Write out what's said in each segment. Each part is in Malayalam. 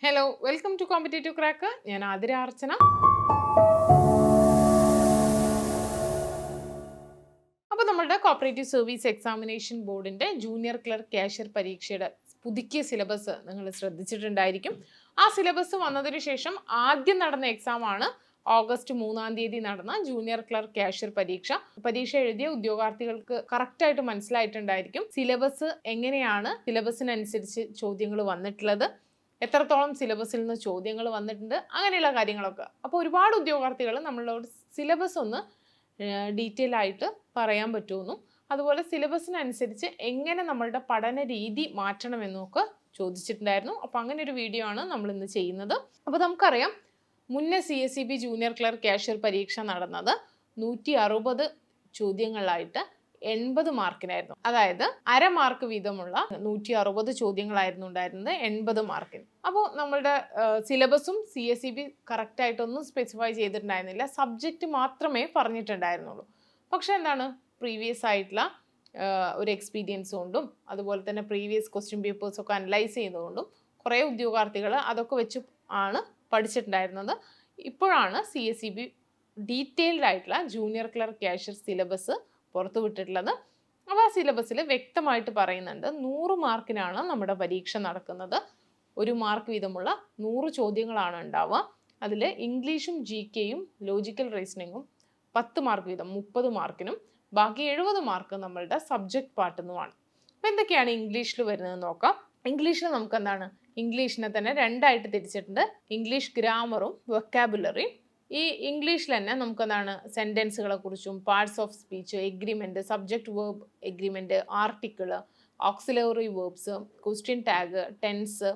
Hello, welcome to competitive crack. ഞാൻ ആതിര അർച്ചന. അപ്പോൾ നമ്മളുടെ കോപ്പറേറ്റീവ് സർവീസ് എക്സാമിനേഷൻ ബോർഡിൻ്റെ ജൂനിയർ ക്ലർക്ക് കാഷ്യർ പരീക്ഷയുടെ പുതുക്കിയ സിലബസ് നിങ്ങൾ ശ്രദ്ധിച്ചിട്ടുണ്ടായിരിക്കും. ആ സിലബസ് വന്നതിന് ശേഷം ആദ്യം നടന്ന എക്സാമാണ് ഓഗസ്റ്റ് 3 നടന്ന ജൂനിയർ ക്ലർക്ക് കാഷ്യർ പരീക്ഷ എഴുതിയ ഉദ്യോഗാർത്ഥികൾക്ക് കറക്റ്റായിട്ട് മനസ്സിലായിട്ടുണ്ടായിരിക്കും സിലബസ് എങ്ങനെയാണ്, സിലബസിനനുസരിച്ച് ചോദ്യങ്ങൾ വന്നിട്ടുള്ളത്, എത്രത്തോളം സിലബസിൽ നിന്ന് ചോദ്യങ്ങൾ വന്നിട്ടുണ്ട്, അങ്ങനെയുള്ള കാര്യങ്ങളൊക്കെ. അപ്പോൾ ഒരുപാട് ഉദ്യോഗാർത്ഥികൾ നമ്മളോട് സിലബസ് ഒന്ന് ഡീറ്റെയിൽ ആയിട്ട് പറയാൻ പറ്റുമെന്നും അതുപോലെ സിലബസിനനുസരിച്ച് എങ്ങനെ നമ്മളുടെ പഠന രീതി മാറ്റണമെന്നൊക്കെ ചോദിച്ചിട്ടുണ്ടായിരുന്നു. അപ്പോൾ അങ്ങനെ ഒരു വീഡിയോ ആണ് നമ്മൾ ഇന്ന് ചെയ്യുന്നത്. അപ്പോൾ നമുക്കറിയാം, മുന്നേ CSEB ജൂനിയർ ക്ലർക്ക് കാഷ്യർ പരീക്ഷ നടന്നത് 160 ചോദ്യങ്ങളായിട്ട് 80 മാർക്കിനായിരുന്നു. അതായത് അര മാർക്ക് വീതമുള്ള 160 ചോദ്യങ്ങളായിരുന്നു ഉണ്ടായിരുന്നത് 80 മാർക്കിന്. അപ്പോൾ നമ്മളുടെ സിലബസും CSEB കറക്റ്റായിട്ടൊന്നും സ്പെസിഫൈ ചെയ്തിട്ടുണ്ടായിരുന്നില്ല. സബ്ജക്റ്റ് മാത്രമേ പറഞ്ഞിട്ടുണ്ടായിരുന്നുള്ളൂ. പക്ഷെ എന്താണ്, പ്രീവിയസ് ആയിട്ടുള്ള ഒരു എക്സ്പീരിയൻസ് കൊണ്ടും അതുപോലെ തന്നെ പ്രീവിയസ് ക്വസ്റ്റ്യൻ പേപ്പേഴ്സൊക്കെ അനലൈസ് ചെയ്തുകൊണ്ടും കുറേ ഉദ്യോഗാർത്ഥികൾ അതൊക്കെ വെച്ച് ആണ് പഠിച്ചിട്ടുണ്ടായിരുന്നത്. ഇപ്പോഴാണ് CSEB ഡീറ്റെയിൽഡ് ആയിട്ടുള്ള ജൂനിയർ ക്ലർക്ക് കാഷ്യർ സിലബസ് പുറത്തു വിട്ടിട്ടുള്ളത്. അപ്പോൾ ആ സിലബസിൽ വ്യക്തമായിട്ട് പറയുന്നുണ്ട് 100 മാർക്കിനാണ് നമ്മുടെ പരീക്ഷ നടക്കുന്നത്. 1 മാർക്ക് വീതമുള്ള 100 ചോദ്യങ്ങളാണ് ഉണ്ടാവുക. അതിൽ ഇംഗ്ലീഷും GKയും ലോജിക്കൽ റീസണിങ്ങും 10 മാർക്ക് വീതം 30 മാർക്കിനും ബാക്കി 70 മാർക്ക് നമ്മളുടെ സബ്ജക്റ്റ് പാർട്ടുന്നുമാണ്. അപ്പോൾ എന്തൊക്കെയാണ് ഇംഗ്ലീഷിൽ വരുന്നതെന്ന് നോക്കാം. ഇംഗ്ലീഷിൽ നമുക്ക് എന്താണ്, ഇംഗ്ലീഷിനെ തന്നെ രണ്ടായിട്ട് തിരിച്ചിട്ടുണ്ട്. ഇംഗ്ലീഷ് ഗ്രാമറും വൊക്കാബുലറിയും. ഈ ഇംഗ്ലീഷിൽ തന്നെ നമുക്ക് എന്താണ്, സെൻറ്റൻസുകളെ കുറിച്ചും parts of speech, agreement, subject verb agreement, article, auxiliary verbs, question tag, tense,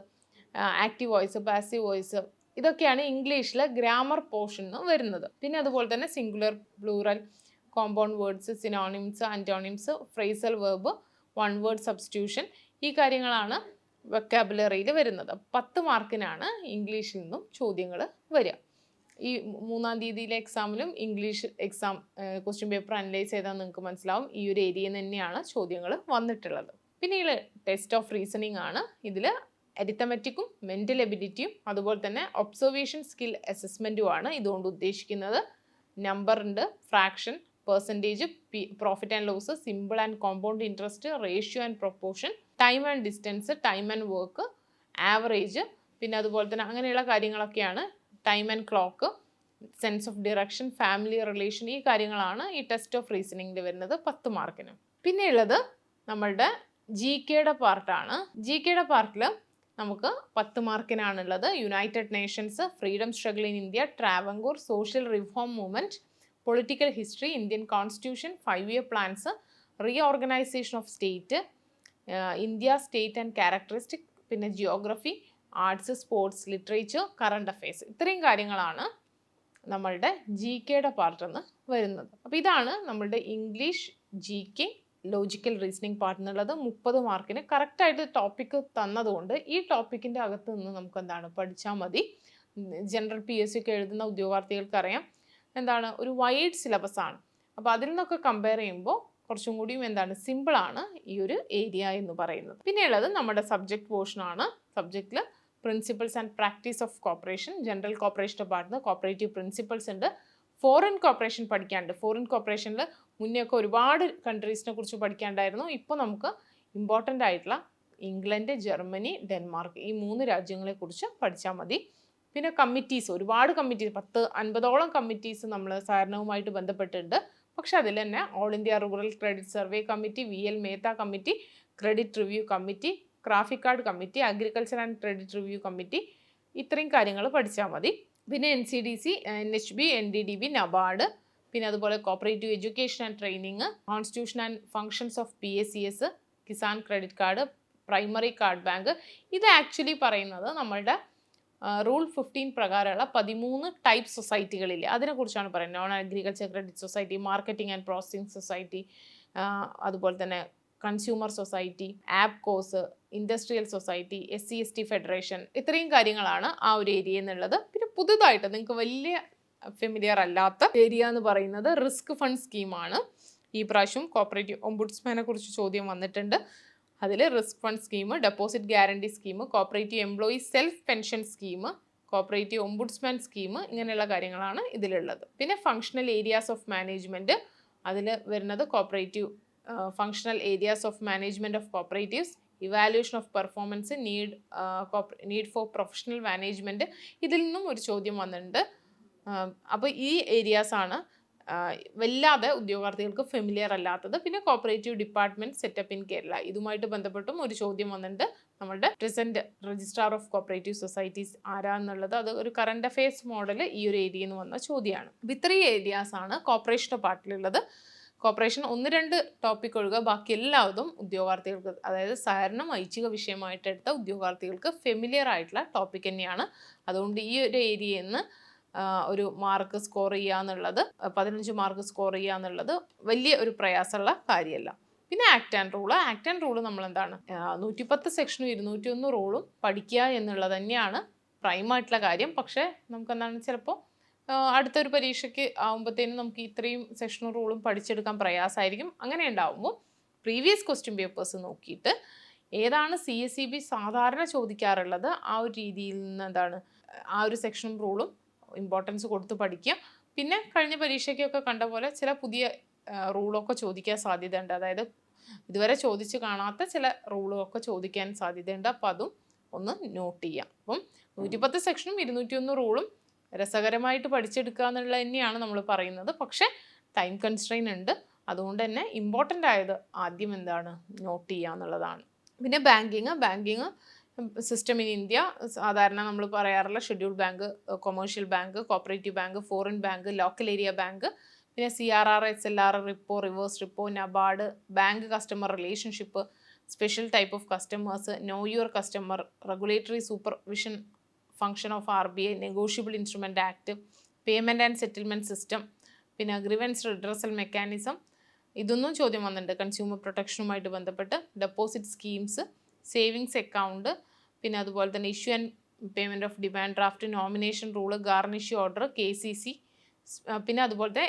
active voice, passive voice, ഇതൊക്കെയാണ് ഇംഗ്ലീഷിലെ ഗ്രാമർ പോർഷൻ വരുന്നത്. പിന്നെ അതുപോലെ തന്നെ singular, plural, compound words, synonyms, antonyms, phrasal verb, one word substitution, ഈ കാര്യങ്ങളാണ് വൊക്കാബുലറിയിൽ വരുന്നത്. 10 മാർക്കിനാണ് ഇംഗ്ലീഷിൽ നിന്നും ചോദ്യങ്ങൾ വരിക. ഈ 3 എക്സാമിലും English exam question paper analyse ചെയ്താൽ നിങ്ങൾക്ക് മനസ്സിലാവും ഈ ഒരു ഏരിയയിൽ തന്നെയാണ് ചോദ്യങ്ങൾ വന്നിട്ടുള്ളത്. പിന്നെ ഇതിൽ ടെസ്റ്റ് ഓഫ് റീസണിങ് ആണ്. ഇതിൽ അരിത്തമെറ്റിക്കും മെൻ്റൽ എബിലിറ്റിയും അതുപോലെ തന്നെ ഒബ്സർവേഷൻ സ്കിൽ അസസ്മെൻറ്റുമാണ് ഇതുകൊണ്ട് ഉദ്ദേശിക്കുന്നത്. നമ്പർ ഉണ്ട്, fraction, percentage, profit and loss, simple and compound interest, ratio and proportion, time and distance, time and work, average, പിന്നെ അതുപോലെ തന്നെ അങ്ങനെയുള്ള കാര്യങ്ങളൊക്കെയാണ്. Time and clock, sense of direction, family relation, ഈ കാര്യങ്ങളാണ് ഈ ടെസ്റ്റ് ഓഫ് റീസണിങ്ങിൽ വരുന്നത് 10 മാർക്കിന്. പിന്നെ ഉള്ളത് നമ്മളുടെ GKയുടെ പാർട്ടാണ്. GKയുടെ പാർട്ടിൽ നമുക്ക് 10 മാർക്കിനാണുള്ളത്. United Nations, freedom struggle in India, Travancore, social reform movement, political history, Indian constitution, 5-year plans, reorganisation of state, India state and characteristic, പിന്നെ geography, arts, sports, literature, current affairs, ഇത്രയും കാര്യങ്ങളാണ് നമ്മളുടെ GKയുടെ പാർട്ടെന്ന് വരുന്നത്. അപ്പോൾ ഇതാണ് നമ്മളുടെ English, GK, logical reasoning part എന്നുള്ളത്. 30 മാർക്കിന് കറക്റ്റായിട്ട് ടോപ്പിക്ക് തന്നതുകൊണ്ട് ഈ ടോപ്പിക്കിൻ്റെ അകത്ത് നിന്ന് നമുക്ക് എന്താണ് പഠിച്ചാൽ മതി. ജനറൽ PSC ഒക്കെ എഴുതുന്ന ഉദ്യോഗാർത്ഥികൾക്ക് അറിയാം എന്താണ്, ഒരു വൈഡ് സിലബസ് ആണ്. അപ്പോൾ അതിൽ നിന്നൊക്കെ കമ്പയർ ചെയ്യുമ്പോൾ കുറച്ചും കൂടിയും എന്താണ്, സിമ്പിളാണ് ഈ ഒരു ഏരിയ എന്ന് പറയുന്നത്. പിന്നെയുള്ളത് നമ്മുടെ സബ്ജക്റ്റ് പോർഷനാണ്. സബ്ജക്റ്റിൽ principles and practice of cooperation, general കോപ്പറേഷൻ്റെ പാർട്ടിൽ കോപ്പറേറ്റീവ് പ്രിൻസിപ്പിൾസ് ഉണ്ട്. ഫോറിൻ കോപ്പറേഷൻ പഠിക്കാനുണ്ട്. ഫോറിൻ കോപ്പറേഷനിൽ മുന്നേ ഒക്കെ ഒരുപാട് കൺട്രീസിനെ കുറിച്ച് പഠിക്കാണ്ടായിരുന്നു. ഇപ്പോൾ നമുക്ക് ഇമ്പോർട്ടൻ്റ് ആയിട്ടുള്ള ഇംഗ്ലണ്ട്, ജർമ്മനി, ഡെൻമാർക്ക്, ഈ 3 രാജ്യങ്ങളെക്കുറിച്ച് പഠിച്ചാൽ മതി. പിന്നെ കമ്മിറ്റീസ്, ഒരുപാട് കമ്മിറ്റീസ്, 10-50ഓളം കമ്മിറ്റീസ് നമ്മൾ സഹകരണവുമായിട്ട് ബന്ധപ്പെട്ടിട്ടുണ്ട്. പക്ഷെ അതിൽ തന്നെ all India rural credit survey committee, VL Mehta committee, credit review committee, CRAFICARD committee, agriculture and credit review committee, ഇത്രയും കാര്യങ്ങൾ പഠിച്ചാൽ മതി. പിന്നെ NCDC, NHB, NDDB, നബാർഡ്, പിന്നെ അതുപോലെ cooperative education and training, constitution and functions of PSCS, Kisan credit card, primary card bank. ഇത് ആക്ച്വലി പറയുന്നത് നമ്മളുടെ റൂൾ 15 പ്രകാരമുള്ള 13 ടൈപ്പ് സൊസൈറ്റികളില്ലേ, അതിനെക്കുറിച്ചാണ് പറയുന്നത്. Non agriculture credit society, marketing and processing society, അതുപോലെ തന്നെ consumer society, ആപ്കോസ്, industrial society, SC/ST federation, ഇത്രയും കാര്യങ്ങളാണ് ആ ഒരു ഏരിയ എന്നുള്ളത്. പിന്നെ പുതുതായിട്ട് നിങ്ങൾക്ക് വലിയ ഫെമിലിയർ അല്ലാത്ത ഏരിയ എന്ന് പറയുന്നത് റിസ്ക് ഫണ്ട് സ്കീമാണ്. ഈ പ്രാവശ്യം കോപ്പറേറ്റീവ് ഓംബുഡ്സ്മാനെ കുറിച്ച് ചോദ്യം വന്നിട്ടുണ്ട്. അതിൽ risk fund scheme, deposit guarantee scheme, cooperative employee self pension scheme, cooperative ombudsman scheme, ഇങ്ങനെയുള്ള കാര്യങ്ങളാണ് ഇതിലുള്ളത്. പിന്നെ ഫങ്ഷണൽ ഏരിയാസ് ഓഫ് മാനേജ്മെൻറ്റ്, അതിൽ വരുന്നത് cooperative functional areas of management of cooperatives, evaluation of performance, need for professional management, ഇതിൽ നിന്നും ഒരു ചോദ്യം വന്നിട്ടുണ്ട്. അപ്പോൾ ഈ ഏരിയാസാണ് വല്ലാതെ ഉദ്യോഗാർത്ഥികൾക്ക് ഫെമിലിയർ അല്ലാത്തത്. പിന്നെ cooperative department setup in Kerala, ഇതുമായിട്ട് ബന്ധപ്പെട്ടും ഒരു ചോദ്യം വന്നിട്ടുണ്ട്. നമ്മളുടെ present registrar of cooperative societies ആരാന്നുള്ളത്, അത് ഒരു കറണ്ട് അഫെയർസ് മോഡൽ ഈ ഒരു ഏരിയയിൽ നിന്ന് വന്ന ചോദ്യമാണ്. ഇത്രയും ഏരിയാസാണ് കോർപ്പറേഷൻ്റെ പാർട്ടിലുള്ളത്. കോർപ്പറേഷൻ 1-2 ടോപ്പിക് ഒഴികെ ബാക്കി എല്ലാതും ഉദ്യോഗാർത്ഥികൾക്ക്, അതായത് സഹകരണം ഐച്ഛിക വിഷയമായിട്ട് എടുത്ത ഉദ്യോഗാർത്ഥികൾക്ക് ഫെമിലിയർ ആയിട്ടുള്ള ടോപ്പിക് തന്നെയാണ്. അതുകൊണ്ട് ഈ ഒരു ഏരിയയിൽ നിന്ന് ഒരു മാർക്ക് സ്കോർ ചെയ്യുക എന്നുള്ളത്, 15 മാർക്ക് സ്കോർ ചെയ്യുക എന്നുള്ളത് വലിയ ഒരു പ്രയാസമുള്ള കാര്യമല്ല. പിന്നെ ആക്ട് ആൻഡ് റൂള് നമ്മൾ എന്താണ് 110 സെക്ഷനും 201 റൂളും പഠിക്കുക എന്നുള്ളത് തന്നെയാണ് പ്രൈമായിട്ടുള്ള കാര്യം. പക്ഷേ നമുക്ക് എന്താണ് ചിലപ്പോൾ അടുത്തൊരു പരീക്ഷയ്ക്ക് ആകുമ്പോഴത്തേനും നമുക്ക് ഇത്രയും സെക്ഷനും റൂളും പഠിച്ചെടുക്കാൻ പ്രയാസമായിരിക്കും. അങ്ങനെ ഉണ്ടാകുമ്പോൾ പ്രീവിയസ് ക്വസ്റ്റ്യൻ പേപ്പേഴ്സ് നോക്കിയിട്ട് ഏതാണ് CSEB സാധാരണ ചോദിക്കാറുള്ളത് ആ ഒരു രീതിയിൽ നിന്ന് എന്താണ് ആ ഒരു സെക്ഷനും റൂളും ഇമ്പോർട്ടൻസ് കൊടുത്ത് പഠിക്കുക. പിന്നെ കഴിഞ്ഞ പരീക്ഷയ്ക്കൊക്കെ കണ്ട പോലെ ചില പുതിയ റൂളൊക്കെ ചോദിക്കാൻ സാധ്യതയുണ്ട്. അതായത് ഇതുവരെ ചോദിച്ച് കാണാത്ത ചില റൂളൊക്കെ ചോദിക്കാൻ സാധ്യതയുണ്ട്. അപ്പോൾ അതും ഒന്ന് നോട്ട് ചെയ്യാം. അപ്പം 110 സെക്ഷനും 201 റൂളും രസകരമായിട്ട് പഠിച്ചെടുക്കുക എന്നുള്ളത് തന്നെയാണ് നമ്മൾ പറയുന്നത്. പക്ഷേ ടൈം കൺസ്ട്രെയിൻ ഉണ്ട്. അതുകൊണ്ട് തന്നെ ഇമ്പോർട്ടൻ്റ് ആയത് ആദ്യം എന്താണ് നോട്ട് ചെയ്യുക എന്നുള്ളതാണ്. പിന്നെ ബാങ്കിങ് സിസ്റ്റം ഇൻ ഇന്ത്യ, സാധാരണ നമ്മൾ പറയാറുള്ള scheduled bank, commercial bank, cooperative bank, foreign bank, local area bank, പിന്നെ CRR, SLR, repo, reverse repo, NABARD, bank customer relationship, special type of customers, no your customer, regulatory supervision function of RBI, negotiable instrument act, payment and settlement system, പിന്നെ ഗ്രീവൻസ് റിഡ്രസൽ മെക്കാനിസം, ഇതൊന്നും ചോദ്യം വന്നിട്ടുണ്ട്. കൺസ്യൂമർ പ്രൊട്ടക്ഷനുമായിട്ട് ബന്ധപ്പെട്ട് ഡെപ്പോസിറ്റ് സ്കീംസ്, സേവിങ്സ് അക്കൗണ്ട്, പിന്നെ അതുപോലെ തന്നെ issue and payment of demand draft, nomination rule, garnishee order, KCC, പിന്നെ അതുപോലത്തെ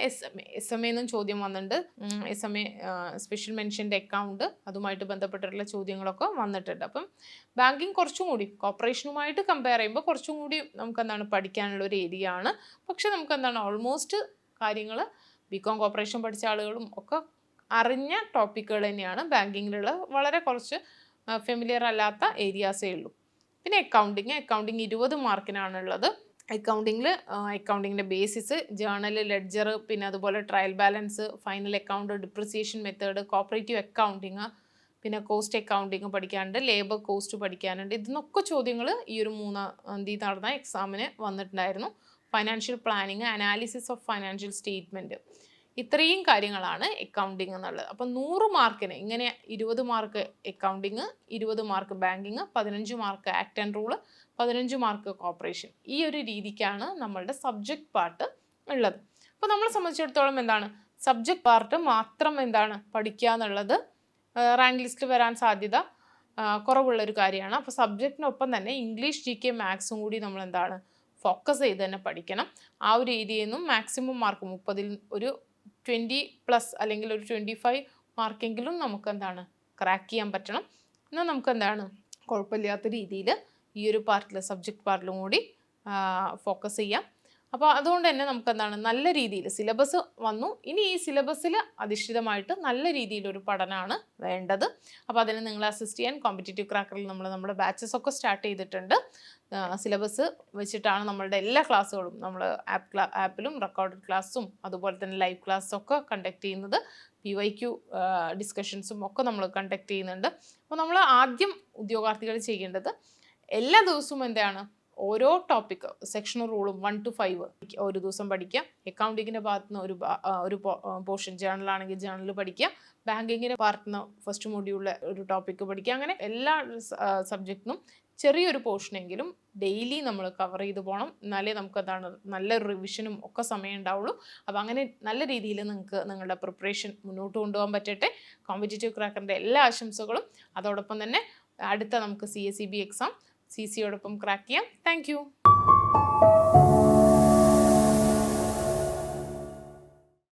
SMA എന്നും ചോദ്യം വന്നിട്ടുണ്ട്. SMA സ്പെഷ്യൽ മെൻഷൻ്റെ അക്കൗണ്ട്, അതുമായിട്ട് ബന്ധപ്പെട്ടിട്ടുള്ള ചോദ്യങ്ങളൊക്കെ വന്നിട്ടുണ്ട്. അപ്പം ബാങ്കിങ് കുറച്ചും കൂടി കോർപ്പറേഷനുമായിട്ട് കമ്പയർ ചെയ്യുമ്പോൾ കുറച്ചും കൂടി നമുക്ക് എന്താണ് പഠിക്കാനുള്ള ഒരു ഏരിയ ആണ്. പക്ഷെ നമുക്ക് എന്താണ് ഓൾമോസ്റ്റ് കാര്യങ്ങൾ BCom കോർപ്പറേഷൻ പഠിച്ച ആളുകളും ഒക്കെ അറിഞ്ഞ ടോപ്പിക്കുകൾ തന്നെയാണ്. ബാങ്കിങ്ങിലുള്ള വളരെ കുറച്ച് ഫെമിലിയർ അല്ലാത്ത ഏരിയാസേ ഉള്ളൂ. പിന്നെ അക്കൗണ്ടിങ് 20 മാർക്കിനാണുള്ളത്. അക്കൗണ്ടിങ്ങിൻ്റെ ബേസിസ്, ജേർണൽ, ലെഡ്ജർ, പിന്നെ അതുപോലെ trial balance, final account, depreciation method, cooperative accounting, പിന്നെ കോസ്റ്റ് അക്കൗണ്ടിങ് പഠിക്കാനുണ്ട്, ലേബർ കോസ്റ്റ് പഠിക്കാനുണ്ട്. ഇതിനൊക്കെ ചോദ്യങ്ങൾ ഈ ഒരു 3-ാം തീയതി നടന്ന എക്സാമിന് വന്നിട്ടുണ്ടായിരുന്നു. Financial planning, analysis of financial statement, ഇത്രയും കാര്യങ്ങളാണ് അക്കൗണ്ടിങ് എന്നുള്ളത്. അപ്പം 100 മാർക്കിന് ഇങ്ങനെ 20 mark accounting, 20 mark banking, 15 mark act and rule, 15 mark corporation. ഈ ഒരു രീതിക്കാണ് നമ്മളുടെ സബ്ജക്റ്റ് പാർട്ട് ഉള്ളത്. അപ്പോൾ നമ്മളെ സംബന്ധിച്ചിടത്തോളം എന്താണ് സബ്ജക്റ്റ് പാർട്ട് മാത്രം എന്താണ് പഠിക്കുക എന്നുള്ളത് റാങ്ക് ലിസ്റ്റിൽ വരാൻ സാധ്യത കുറവുള്ളൊരു കാര്യമാണ്. അപ്പോൾ സബ്ജക്റ്റിനൊപ്പം തന്നെ ഇംഗ്ലീഷ്, GK, മാത്സും കൂടി നമ്മൾ എന്താണ് ഫോക്കസ് ചെയ്ത് തന്നെ പഠിക്കണം. ആ ഒരു ഏരിയയിൽ നിന്നും മാക്സിമം മാർക്ക് 30-ൽ ഒരു 20+ അല്ലെങ്കിൽ ഒരു 25 മാർക്കെങ്കിലും നമുക്ക് എന്താണ് ക്രാക്ക് ചെയ്യാൻ പറ്റണം. എന്നാൽ നമുക്ക് എന്താണ് കുഴപ്പമില്ലാത്ത രീതിയിൽ ഈ ഒരു പാർട്ടിൽ സബ്ജക്റ്റ് പാർട്ടിലും കൂടി ഫോക്കസ് ചെയ്യാം. അപ്പോൾ അതുകൊണ്ട് തന്നെ നമുക്ക് എന്താണ് നല്ല രീതിയിൽ സിലബസ് വന്നു. ഇനി ഈ സിലബസിൽ അധിഷ്ഠിതമായിട്ട് നല്ല രീതിയിലൊരു പഠനമാണ് വേണ്ടത്. അപ്പോൾ അതിന് നിങ്ങളെ അസിസ്റ്റ് ചെയ്യാൻ കോമ്പറ്റേറ്റീവ് ക്രാക്കറിൽ നമ്മുടെ ബാച്ചസ് ഒക്കെ സ്റ്റാർട്ട് ചെയ്തിട്ടുണ്ട്. സിലബസ് വെച്ചിട്ടാണ് നമ്മളുടെ എല്ലാ ക്ലാസ്സുകളും നമ്മൾ ആപ്പിലും റെക്കോർഡഡ് ക്ലാസ്സും അതുപോലെ തന്നെ ലൈവ് ക്ലാസ്സൊക്കെ കണ്ടക്ട് ചെയ്യുന്നത്. PYQ ഡിസ്കഷൻസും ഒക്കെ നമ്മൾ കണ്ടക്ട് ചെയ്യുന്നുണ്ട്. അപ്പോൾ നമ്മൾ ആദ്യം ഉദ്യോഗാർത്ഥികൾ ചെയ്യേണ്ടത് എല്ലാ ദിവസവും എന്താണ് ഓരോ ടോപ്പിക്ക് സെക്ഷൻ റൂളും 1 to 5 ഒരു ദിവസം പഠിക്കുക. അക്കൗണ്ടിങ്ങിൻ്റെ ഭാഗത്തുനിന്ന് ഒരു പോർഷൻ, ജേർണലാണെങ്കിൽ ജേർണൽ പഠിക്കുക. ബാങ്കിങ്ങിൻ്റെ ഭാഗത്തുനിന്ന് ഫസ്റ്റ് മൊഡ്യൂളിലെ ഒരു ടോപ്പിക്ക് പഠിക്കുക. അങ്ങനെ എല്ലാ സബ്ജക്റ്റിനും ചെറിയൊരു പോർഷനെങ്കിലും ഡെയിലി നമ്മൾ കവർ ചെയ്ത് പോകണം. എന്നാലേ നമുക്ക് എന്താണ് നല്ലൊരു റിവിഷനും ഒക്കെ സമയം ഉണ്ടാവുള്ളൂ. അപ്പോൾ അങ്ങനെ നല്ല രീതിയിൽ നിങ്ങൾക്ക് നിങ്ങളുടെ പ്രിപ്പറേഷൻ മുന്നോട്ട് കൊണ്ടുപോകാൻ പറ്റട്ടെ. കോമ്പറ്റേറ്റീവ് ക്രാക്കറിൻ്റെ എല്ലാ ആശംസകളും. അതോടൊപ്പം തന്നെ അടുത്ത നമുക്ക് CSEB എക്സാം CCയോടൊപ്പം ക്രാക്ക് ചെയ്യാം. Thank you.